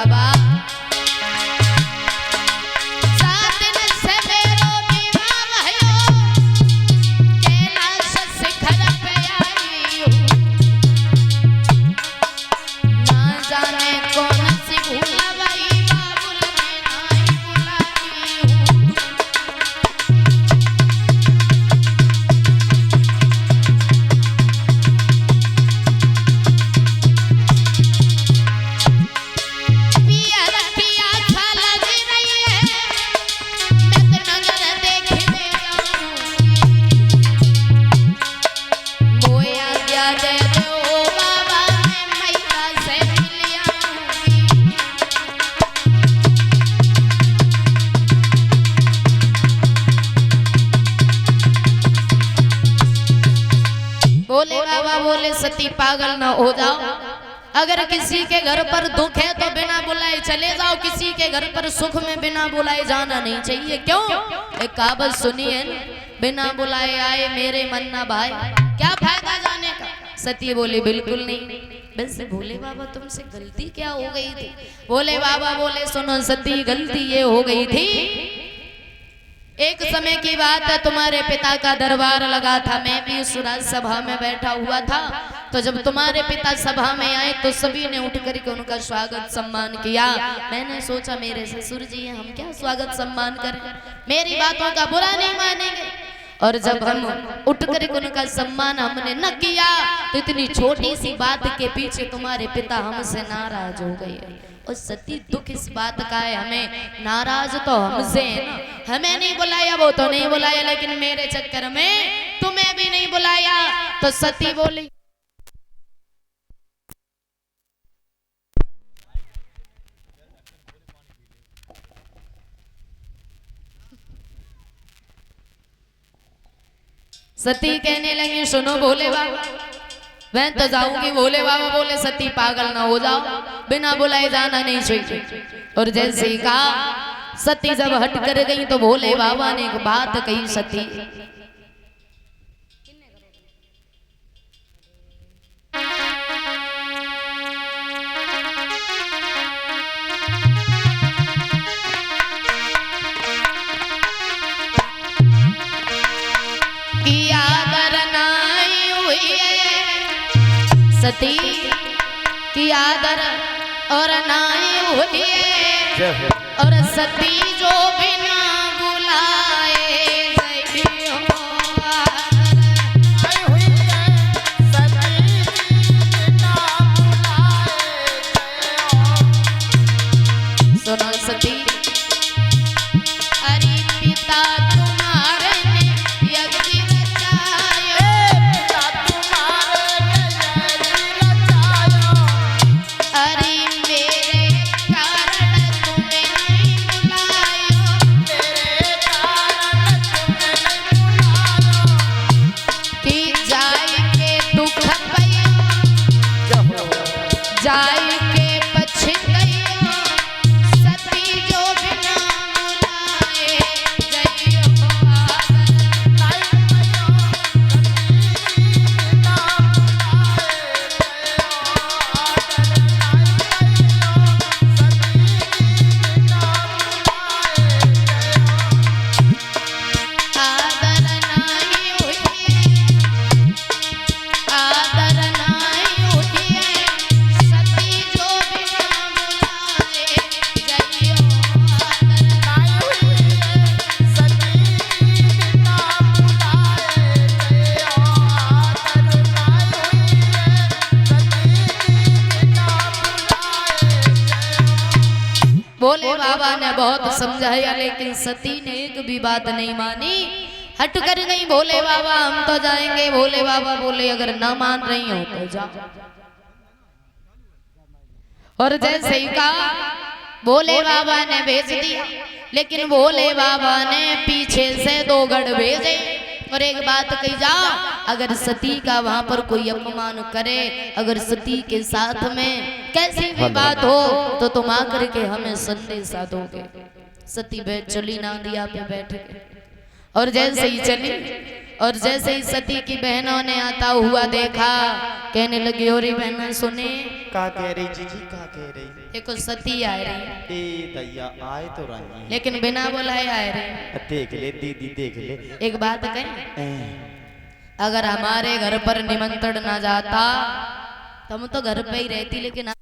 बाबा बोले बाबा बोले सती पागल न हो जाओ, अगर किसी के घर पर दुख है तो बिना बुलाए चले जाओ, किसी के घर पर सुख में बिना बुलाए जाना नहीं चाहिए। क्यों? एक कहावत सुनी है ना, बिना बुलाए आए मेरे मन्ना भाई, क्या फायदा जाने का। सती बोली बिल्कुल नहीं। वैसे भोले बाबा तुमसे गलती क्या हो गई थी? भोले बाबा बोले सुनो सती, गलती ये हो गई थी, एक समय की बात है, तुम्हारे पिता का दरबार लगा था, मैं भी उस सभा में बैठा हुआ था। तो जब तुम्हारे पिता सभा में आए तो सभी ने उठ करके उनका स्वागत सम्मान किया। मैंने सोचा मेरे ससुर जी हैं, हम क्या स्वागत सम्मान करें, मेरी बातों का बुरा नहीं मानेंगे। और जब हम उठ करके उनका सम्मान हमने न किया तो इतनी छोटी सी बात के पीछे तुम्हारे पिता हमसे नाराज हो गए। और सती दुख इस बात का है, हमें नाराज तो हमसे है ना, हमें नहीं बुलाया वो तो नहीं बुलाया, लेकिन मेरे चक्कर में तुम्हें भी नहीं बुलाया। तो सती बोली सती कहने लगी सुनो भोले बाबा, मैं तो जाऊंगी। भोले बाबा बोले सती पागल ना हो जाओ, बिना बुलाए जाना नहीं चाहिए। और जैसे ही कहा सती जब हट कर गई तो भोले बाबा ने एक बात कही, सती सती की आदर और नाई हुई है, और सती जो बिना बुलाए गई हो हुई है, सती बिना बुलाए सुनो सती, अरे पिता तुम्हारे ने यज्ञ रचाया, पिता तुम्हारे अरे मेरे कारण तुम्हें नहीं बुलाया, मेरे कारण तुम्हें नहीं बुलाया, कि जाए के दुख पया, जाए के पछतैया, सती जो बिना बुलाए गई हो भोले बाबा ने बहुत समझाया, लेकिन सती ने एक भी बात नहीं मानी, हट कर गई। भोले बाबा हम तो जाएंगे। भोले बाबा बोले अगर ना मान रही हो तो जाओ। और जैसे ही कहा भोले बाबा ने भेज दिया, लेकिन भोले बाबा ने पीछे से 2 गढ़ भेजे और एक बात कही, जा अगर सती का वहां पर कोई अपमान करे, अगर सती के साथ में कैसी भी बात हो तो तुम आकर के हमें संदेशा दोगे। सती बैठ चली नांदिया पे बैठ गए और जैसे ही चली और जैसे ही सती की बहनों ने आता हुआ देखा, कहने लगी और बहन सुने का कह रही जी का कह रही। देखो सती आ रही ए दैया आए तो रही है, लेकिन बिना बुलाए आ रही। देख ले दीदी देख ले। एक बात कहें, अगर हमारे घर पर निमंत्रण ना जाता तो हम तो घर पे ही रहती, लेकिन